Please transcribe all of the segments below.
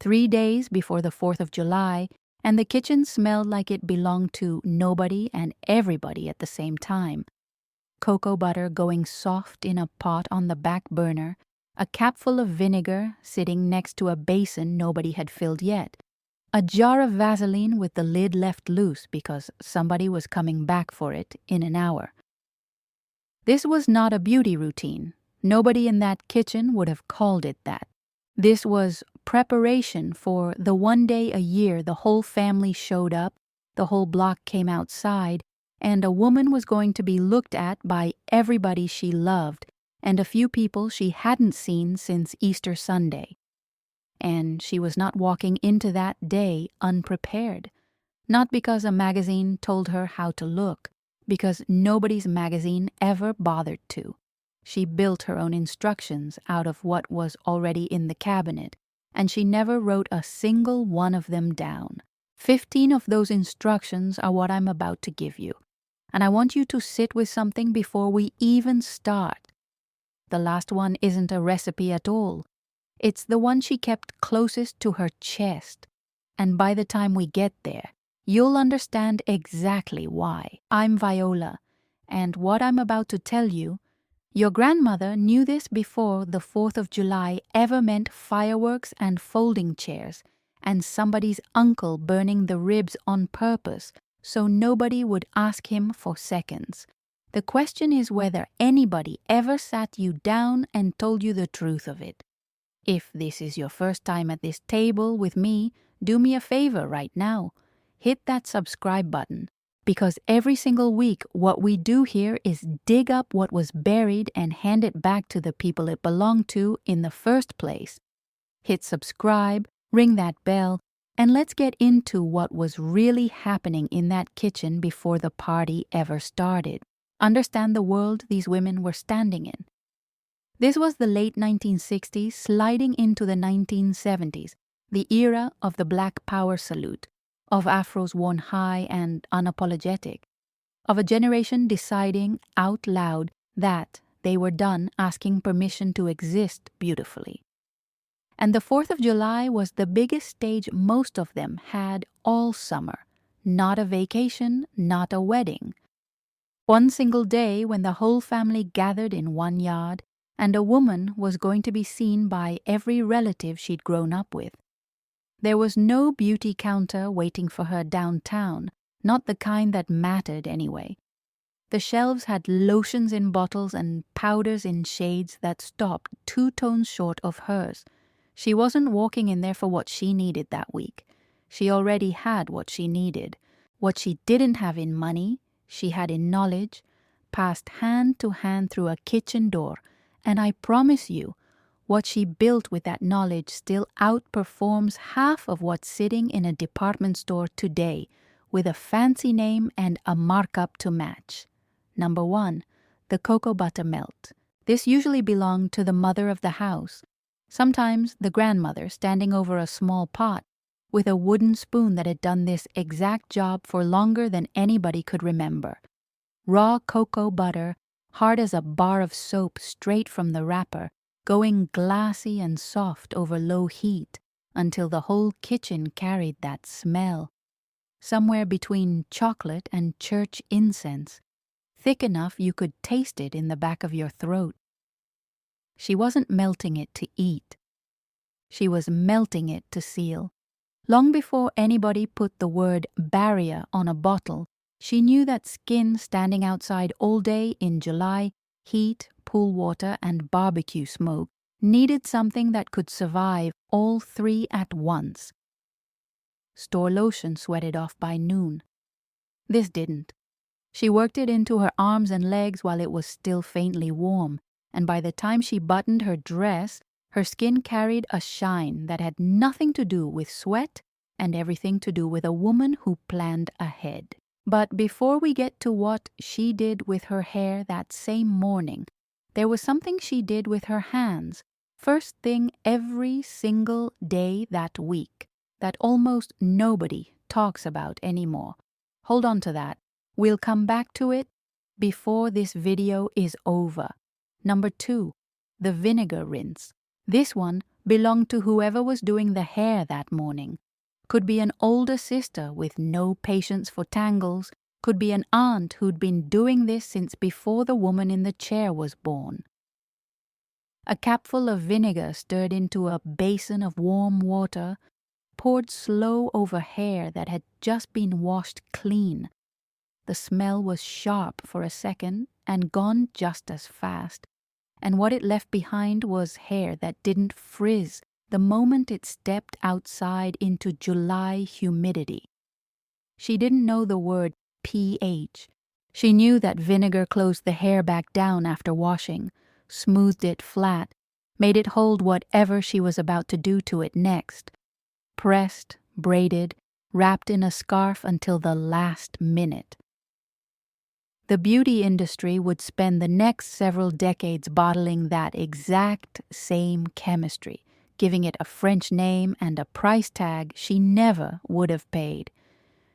3 days before the 4th of July, and the kitchen smelled like it belonged to nobody and everybody at the same time. Cocoa butter going soft in a pot on the back burner, a capful of vinegar sitting next to a basin nobody had filled yet, a jar of Vaseline with the lid left loose because somebody was coming back for it in an hour. This was not a beauty routine. Nobody in that kitchen would have called it that. This was preparation for the one day a year the whole family showed up, the whole block came outside, and a woman was going to be looked at by everybody she loved and a few people she hadn't seen since Easter Sunday. And she was not walking into that day unprepared, not because a magazine told her how to look, because nobody's magazine ever bothered to. She built her own instructions out of what was already in the cabinet, and she never wrote a single one of them down. 15 of those instructions are what I'm about to give you, and I want you to sit with something before we even start. The last one isn't a recipe at all. It's the one she kept closest to her chest, and by the time we get there, you'll understand exactly why. I'm Viola, and what I'm about to tell you, your grandmother knew this before the 4th of July ever meant fireworks and folding chairs, and somebody's uncle burning the ribs on purpose so nobody would ask him for seconds. The question is whether anybody ever sat you down and told you the truth of it. If this is your first time at this table with me, do me a favor right now. Hit that subscribe button, because every single week what we do here is dig up what was buried and hand it back to the people it belonged to in the first place. Hit subscribe, ring that bell, and let's get into what was really happening in that kitchen before the party ever started. Understand the world these women were standing in. This was the late 1960s sliding into the 1970s, the era of the Black Power salute, of afros worn high and unapologetic, of a generation deciding out loud that they were done asking permission to exist beautifully. And the 4th of July was the biggest stage most of them had all summer, not a vacation, not a wedding. One single day when the whole family gathered in one yard, and a woman was going to be seen by every relative she'd grown up with. There was no beauty counter waiting for her downtown, not the kind that mattered anyway. The shelves had lotions in bottles and powders in shades that stopped 2 tones short of hers. She wasn't walking in there for what she needed that week. She already had what she needed. What she didn't have in money, she had in knowledge, passed hand to hand through a kitchen door, and I promise you, what she built with that knowledge still outperforms half of what's sitting in a department store today, with a fancy name and a markup to match. Number 1, the cocoa butter melt. This usually belonged to the mother of the house, sometimes the grandmother standing over a small pot, with a wooden spoon that had done this exact job for longer than anybody could remember. Raw cocoa butter, hard as a bar of soap straight from the wrapper, going glassy and soft over low heat until the whole kitchen carried that smell. Somewhere between chocolate and church incense, thick enough you could taste it in the back of your throat. She wasn't melting it to eat. She was melting it to seal. Long before anybody put the word barrier on a bottle, she knew that skin standing outside all day in July, heat, pool water, and barbecue smoke needed something that could survive all 3 at once. Store lotion sweated off by noon. This didn't. She worked it into her arms and legs while it was still faintly warm, and by the time she buttoned her dress, her skin carried a shine that had nothing to do with sweat and everything to do with a woman who planned ahead. But before we get to what she did with her hair that same morning, there was something she did with her hands, first thing every single day that week, that almost nobody talks about anymore. Hold on to that. We'll come back to it before this video is over. Number 2, the vinegar rinse. This one belonged to whoever was doing the hair that morning. Could be an older sister with no patience for tangles, could be an aunt who'd been doing this since before the woman in the chair was born. A capful of vinegar stirred into a basin of warm water, poured slow over hair that had just been washed clean. The smell was sharp for a second and gone just as fast, and what it left behind was hair that didn't frizz the moment it stepped outside into July humidity. She didn't know the word pH. She knew that vinegar closed the hair back down after washing, smoothed it flat, made it hold whatever she was about to do to it next. Pressed, braided, wrapped in a scarf until the last minute. The beauty industry would spend the next several decades bottling that exact same chemistry, giving it a French name and a price tag she never would have paid.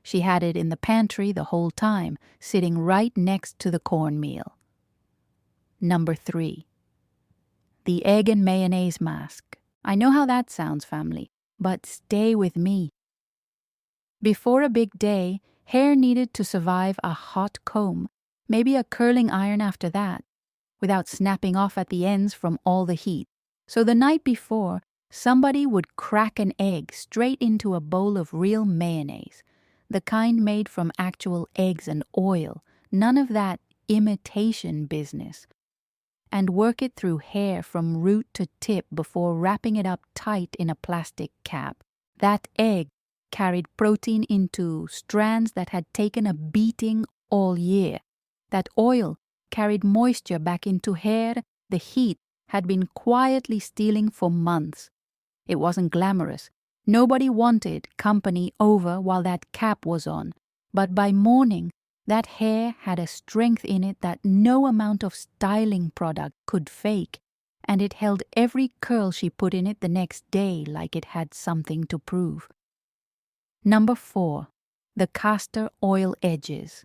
She had it in the pantry the whole time, sitting right next to the cornmeal. Number 3. The egg and mayonnaise mask. I know how that sounds, family, but stay with me. Before a big day, hair needed to survive a hot comb, maybe a curling iron after that, without snapping off at the ends from all the heat. So the night before, somebody would crack an egg straight into a bowl of real mayonnaise, the kind made from actual eggs and oil, none of that imitation business, and work it through hair from root to tip before wrapping it up tight in a plastic cap. That egg carried protein into strands that had taken a beating all year. That oil carried moisture back into hair the heat had been quietly stealing for months. It wasn't glamorous. Nobody wanted company over while that cap was on. But by morning, that hair had a strength in it that no amount of styling product could fake, and it held every curl she put in it the next day like it had something to prove. Number 4. The castor oil edges.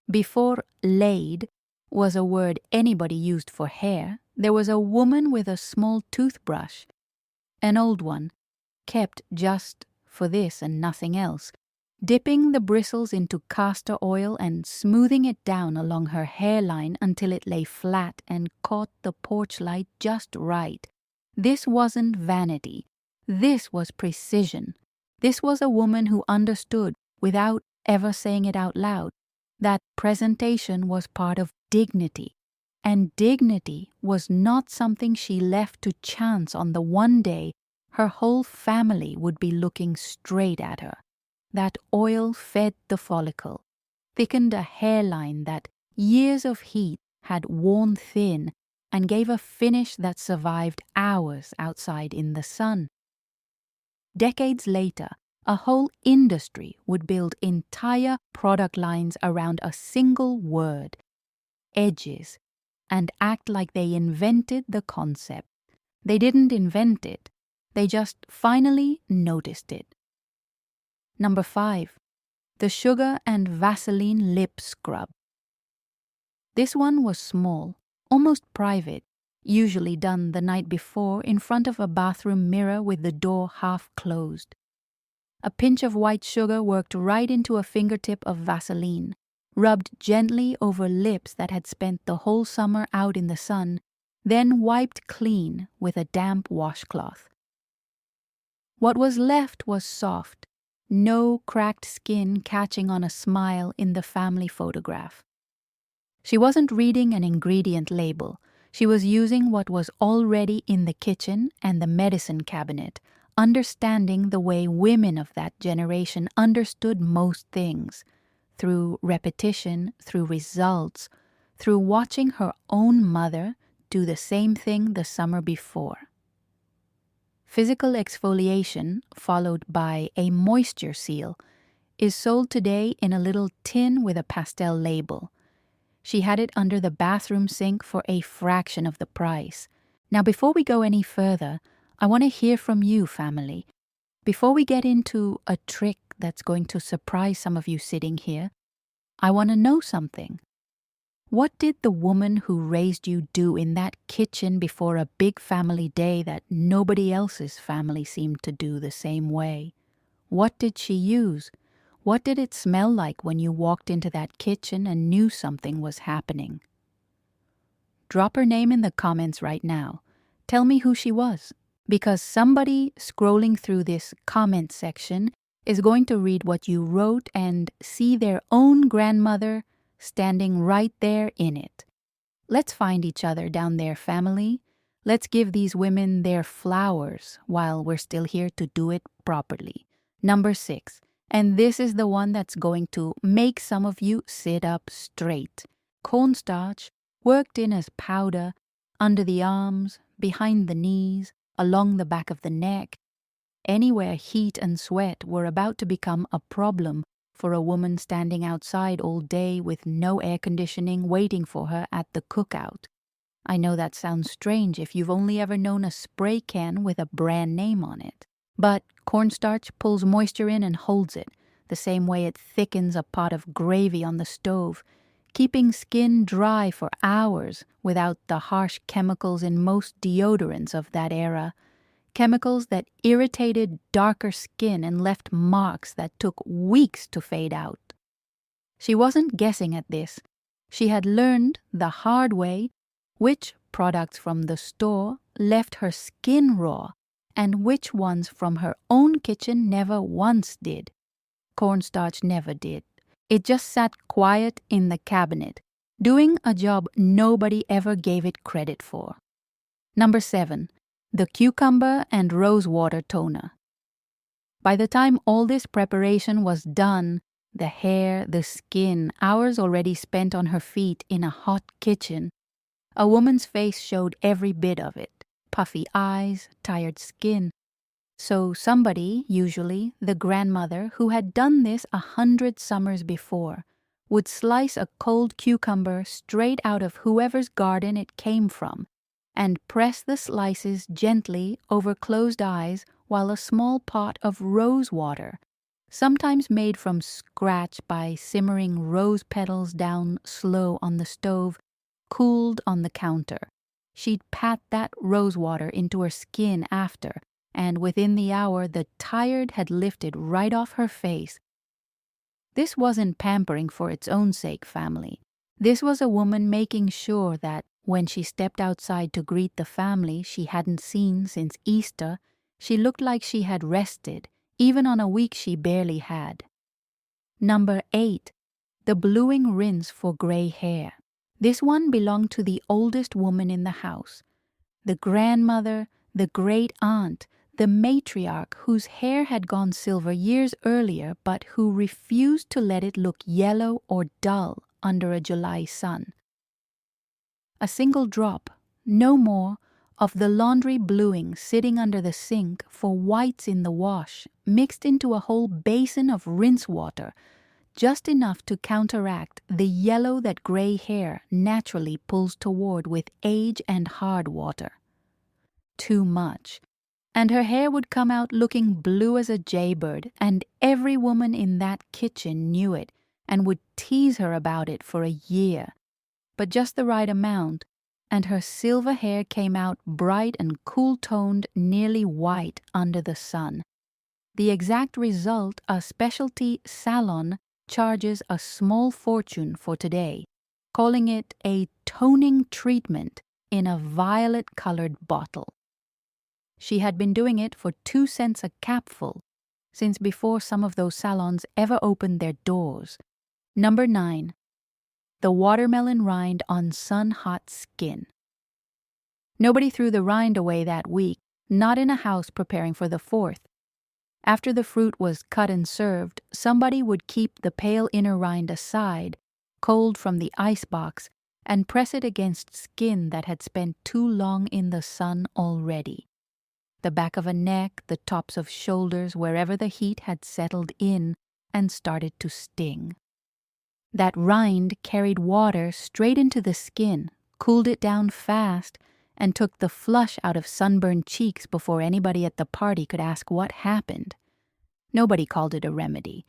Before laid was a word anybody used for hair, there was a woman with a small toothbrush, an old one, kept just for this and nothing else, dipping the bristles into castor oil and smoothing it down along her hairline until it lay flat and caught the porch light just right. This wasn't vanity. This was precision. This was a woman who understood, without ever saying it out loud, that presentation was part of dignity, and dignity was not something she left to chance on the one day her whole family would be looking straight at her. That oil fed the follicle, thickened a hairline that years of heat had worn thin, and gave a finish that survived hours outside in the sun. Decades later, a whole industry would build entire product lines around a single word, edges, and act like they invented the concept. They didn't invent it. They just finally noticed it. Number 5. The sugar and Vaseline lip scrub. This one was small, almost private, usually done the night before in front of a bathroom mirror with the door half closed. A pinch of white sugar worked right into a fingertip of Vaseline, rubbed gently over lips that had spent the whole summer out in the sun, then wiped clean with a damp washcloth. What was left was soft, no cracked skin catching on a smile in the family photograph. She wasn't reading an ingredient label. She was using what was already in the kitchen and the medicine cabinet, understanding the way women of that generation understood most things, through repetition, through results, through watching her own mother do the same thing the summer before. Physical exfoliation, followed by a moisture seal, is sold today in a little tin with a pastel label. She had it under the bathroom sink for a fraction of the price. Now, before we go any further, I want to hear from you, family. Before we get into a trick that's going to surprise some of you sitting here, I want to know something. What did the woman who raised you do in that kitchen before a big family day that nobody else's family seemed to do the same way? What did she use? What did it smell like when you walked into that kitchen and knew something was happening? Drop her name in the comments right now. Tell me who she was, because somebody scrolling through this comment section is going to read what you wrote and see their own grandmother standing right there in it. Let's find each other down there, family. Let's give these women their flowers while we're still here to do it properly. Number 6, and this is the one that's going to make some of you sit up straight. Cornstarch worked in as powder under the arms, behind the knees, along the back of the neck, anywhere heat and sweat were about to become a problem for a woman standing outside all day with no air conditioning waiting for her at the cookout. I know that sounds strange if you've only ever known a spray can with a brand name on it. But cornstarch pulls moisture in and holds it, the same way it thickens a pot of gravy on the stove, keeping skin dry for hours without the harsh chemicals in most deodorants of that era. Chemicals that irritated darker skin and left marks that took weeks to fade out. She wasn't guessing at this. She had learned the hard way which products from the store left her skin raw and which ones from her own kitchen never once did. Cornstarch never did. It just sat quiet in the cabinet, doing a job nobody ever gave it credit for. Number 7. The cucumber and rosewater toner. By the time all this preparation was done, the hair, the skin, hours already spent on her feet in a hot kitchen, a woman's face showed every bit of it. Puffy eyes, tired skin. So somebody, usually the grandmother who had done this 100 summers before, would slice a cold cucumber straight out of whoever's garden it came from, and press the slices gently over closed eyes while a small pot of rose water, sometimes made from scratch by simmering rose petals down slow on the stove, cooled on the counter. She'd pat that rose water into her skin after, and within the hour the tired had lifted right off her face. This wasn't pampering for its own sake, family. This was a woman making sure that when she stepped outside to greet the family she hadn't seen since Easter, she looked like she had rested, even on a week she barely had. Number 8. The bluing rinse for gray hair. This one belonged to the oldest woman in the house. The grandmother, the great-aunt, the matriarch whose hair had gone silver years earlier but who refused to let it look yellow or dull under a July sun. A single drop, no more, of the laundry bluing sitting under the sink for whites in the wash, mixed into a whole basin of rinse water, just enough to counteract the yellow that gray hair naturally pulls toward with age and hard water. Too much, and her hair would come out looking blue as a jaybird, and every woman in that kitchen knew it and would tease her about it for a year. But just the right amount, and her silver hair came out bright and cool-toned, nearly white under the sun. The exact result a specialty salon charges a small fortune for today, calling it a toning treatment in a violet-colored bottle. She had been doing it for 2 cents a capful, since before some of those salons ever opened their doors. Number 9. The watermelon rind on sun-hot skin. Nobody threw the rind away that week, not in a house preparing for the 4th. After the fruit was cut and served, somebody would keep the pale inner rind aside, cold from the icebox, and press it against skin that had spent too long in the sun already. The back of a neck, the tops of shoulders, wherever the heat had settled in and started to sting. That rind carried water straight into the skin, cooled it down fast, and took the flush out of sunburned cheeks before anybody at the party could ask what happened. Nobody called it a remedy.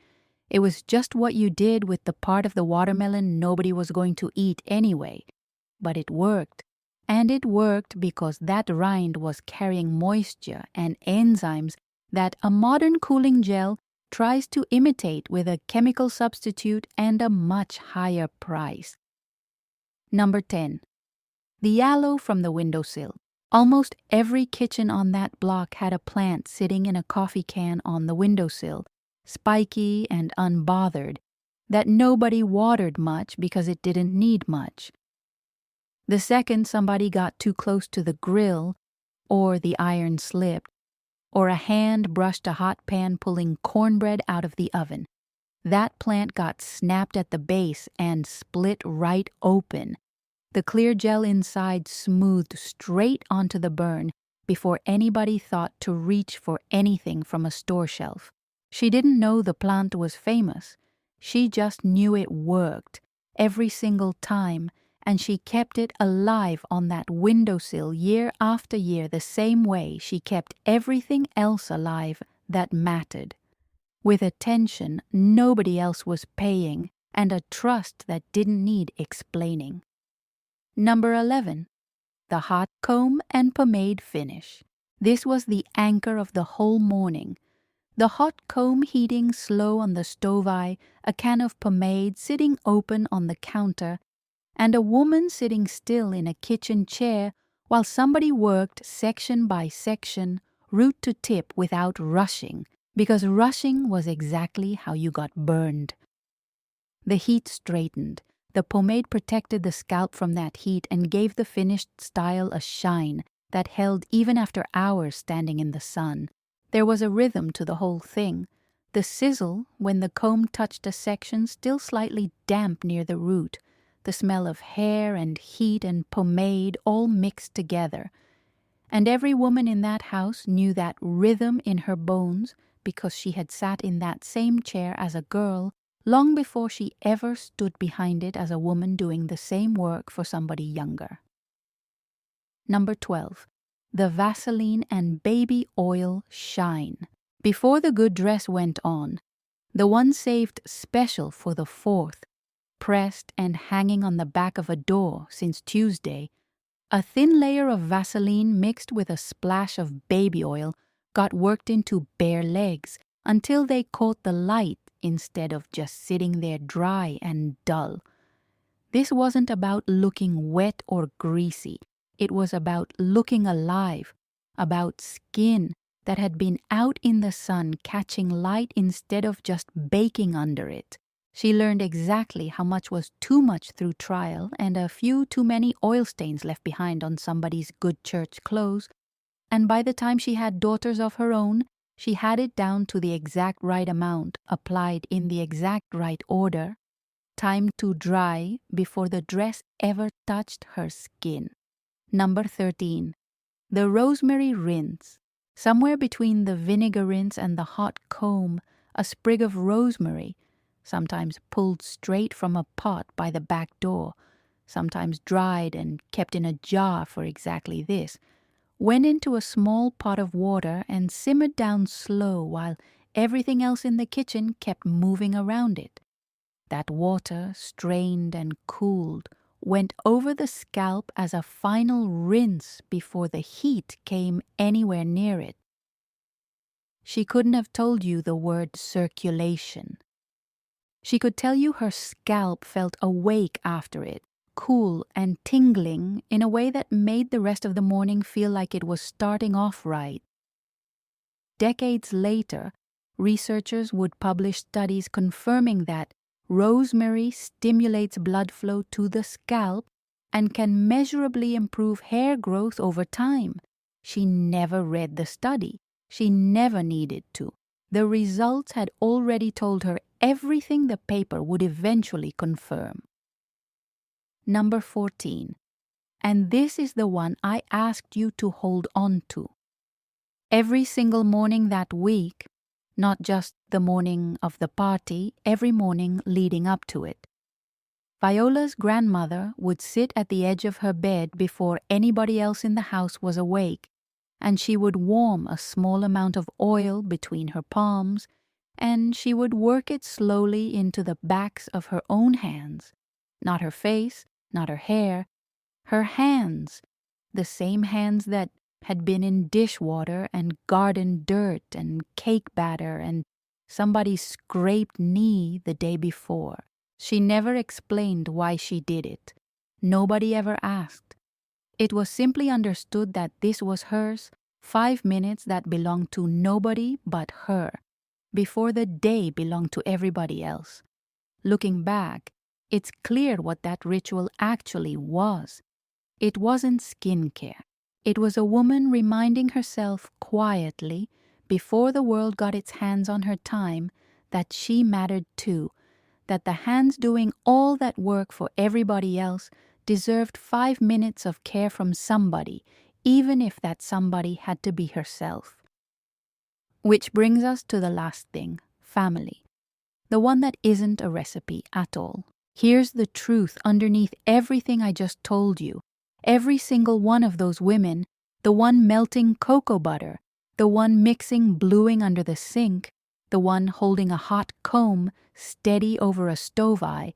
It was just what you did with the part of the watermelon nobody was going to eat anyway. But it worked. And it worked because that rind was carrying moisture and enzymes that a modern cooling gel tries to imitate with a chemical substitute and a much higher price. Number 10. The aloe from the windowsill. Almost every kitchen on that block had a plant sitting in a coffee can on the windowsill, spiky and unbothered, that nobody watered much because it didn't need much. The second somebody got too close to the grill, or the iron slipped, or a hand brushed a hot pan pulling cornbread out of the oven, that plant got snapped at the base and split right open. The clear gel inside smoothed straight onto the burn before anybody thought to reach for anything from a store shelf. She didn't know the plant was famous. She just knew it worked every single time, and she kept it alive on that windowsill year after year the same way she kept everything else alive that mattered. With attention nobody else was paying and a trust that didn't need explaining. Number 11. The hot comb and pomade finish. This was the anchor of the whole morning. The hot comb heating slow on the stove eye, a can of pomade sitting open on the counter, and a woman sitting still in a kitchen chair while somebody worked section by section, root to tip without rushing, because rushing was exactly how you got burned. The heat straightened. The pomade protected the scalp from that heat and gave the finished style a shine that held even after hours standing in the sun. There was a rhythm to the whole thing. The sizzle, when the comb touched a section still slightly damp near the root, the smell of hair and heat and pomade all mixed together. And every woman in that house knew that rhythm in her bones because she had sat in that same chair as a girl long before she ever stood behind it as a woman doing the same work for somebody younger. Number 12. The Vaseline and baby oil shine. Before the good dress went on, the one saved special for the 4th, pressed and hanging on the back of a door since Tuesday, a thin layer of Vaseline mixed with a splash of baby oil got worked into bare legs until they caught the light instead of just sitting there dry and dull. This wasn't about looking wet or greasy. It was about looking alive, about skin that had been out in the sun catching light instead of just baking under it. She learned exactly how much was too much through trial and a few too many oil stains left behind on somebody's good church clothes, and by the time she had daughters of her own, she had it down to the exact right amount, applied in the exact right order, time to dry before the dress ever touched her skin. Number 13. The rosemary rinse. Somewhere between the vinegar rinse and the hot comb, a sprig of rosemary, sometimes pulled straight from a pot by the back door, sometimes dried and kept in a jar for exactly this, went into a small pot of water and simmered down slow while everything else in the kitchen kept moving around it. That water, strained and cooled, went over the scalp as a final rinse before the heat came anywhere near it. She couldn't have told you the word circulation. She could tell you her scalp felt awake after it, cool and tingling in a way that made the rest of the morning feel like it was starting off right. Decades later, researchers would publish studies confirming that rosemary stimulates blood flow to the scalp and can measurably improve hair growth over time. She never read the study. She never needed to. The results had already told her everything the paper would eventually confirm. Number 14. And this is the one I asked you to hold on to. Every single morning that week, not just the morning of the party, every morning leading up to it, Viola's grandmother would sit at the edge of her bed before anybody else in the house was awake, and she would warm a small amount of oil between her palms and she would work it slowly into the backs of her own hands. Not her face, not her hair, her hands, the same hands that had been in dishwater and garden dirt and cake batter and somebody's scraped knee the day before. She never explained why she did it. Nobody ever asked. It was simply understood that this was hers, 5 minutes that belonged to nobody but her, before the day belonged to everybody else. Looking back, it's clear what that ritual actually was. It wasn't skincare. It was a woman reminding herself quietly, before the world got its hands on her time, that she mattered too, that the hands doing all that work for everybody else deserved 5 minutes of care from somebody, even if that somebody had to be herself. Which brings us to the last thing, family. The one that isn't a recipe at all. Here's the truth underneath everything I just told you. Every single one of those women, the one melting cocoa butter, the one mixing bluing under the sink, the one holding a hot comb steady over a stove eye,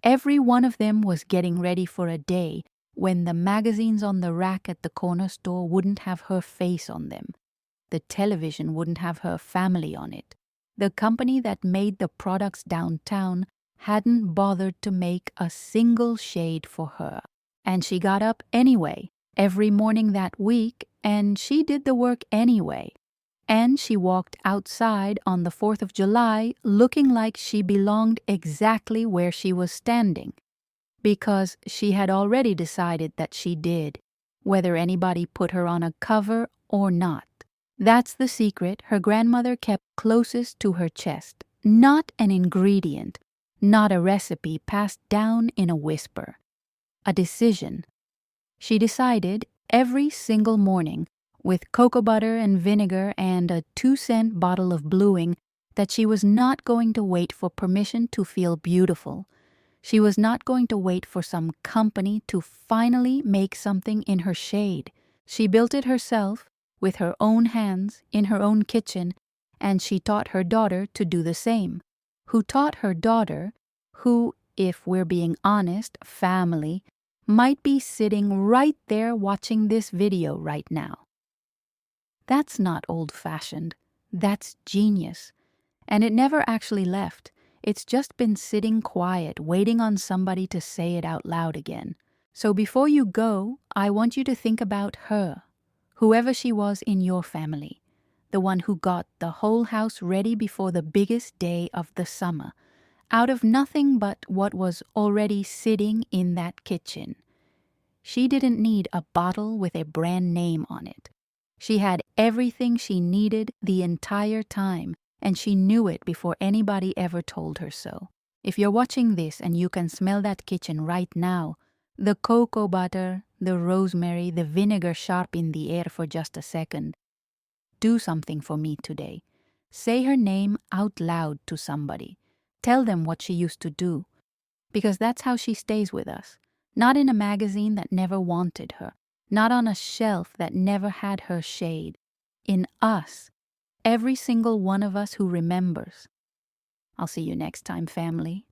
every one of them was getting ready for a day when the magazines on the rack at the corner store wouldn't have her face on them. The television wouldn't have her family on it. The company that made the products downtown hadn't bothered to make a single shade for her. And she got up anyway, every morning that week, and she did the work anyway. And she walked outside on the 4th of July looking like she belonged exactly where she was standing. Because she had already decided that she did, whether anybody put her on a cover or not. That's the secret her grandmother kept closest to her chest. Not an ingredient, not a recipe passed down in a whisper. A decision. She decided every single morning, with cocoa butter and vinegar and a 2-cent bottle of bluing, that she was not going to wait for permission to feel beautiful. She was not going to wait for some company to finally make something in her shade. She built it herself, with her own hands, in her own kitchen, and she taught her daughter to do the same. Who taught her daughter, who, if we're being honest, family, might be sitting right there watching this video right now. That's not old-fashioned. That's genius. And it never actually left. It's just been sitting quiet, waiting on somebody to say it out loud again. So before you go, I want you to think about her, whoever she was in your family, the one who got the whole house ready before the biggest day of the summer, out of nothing but what was already sitting in that kitchen. She didn't need a bottle with a brand name on it. She had everything she needed the entire time, and she knew it before anybody ever told her so. If you're watching this and you can smell that kitchen right now, the cocoa butter, the rosemary, the vinegar sharp in the air for just a second, do something for me today. Say her name out loud to somebody. Tell them what she used to do, because that's how she stays with us. Not in a magazine that never wanted her, not on a shelf that never had her shade. In us, every single one of us who remembers. I'll see you next time, family.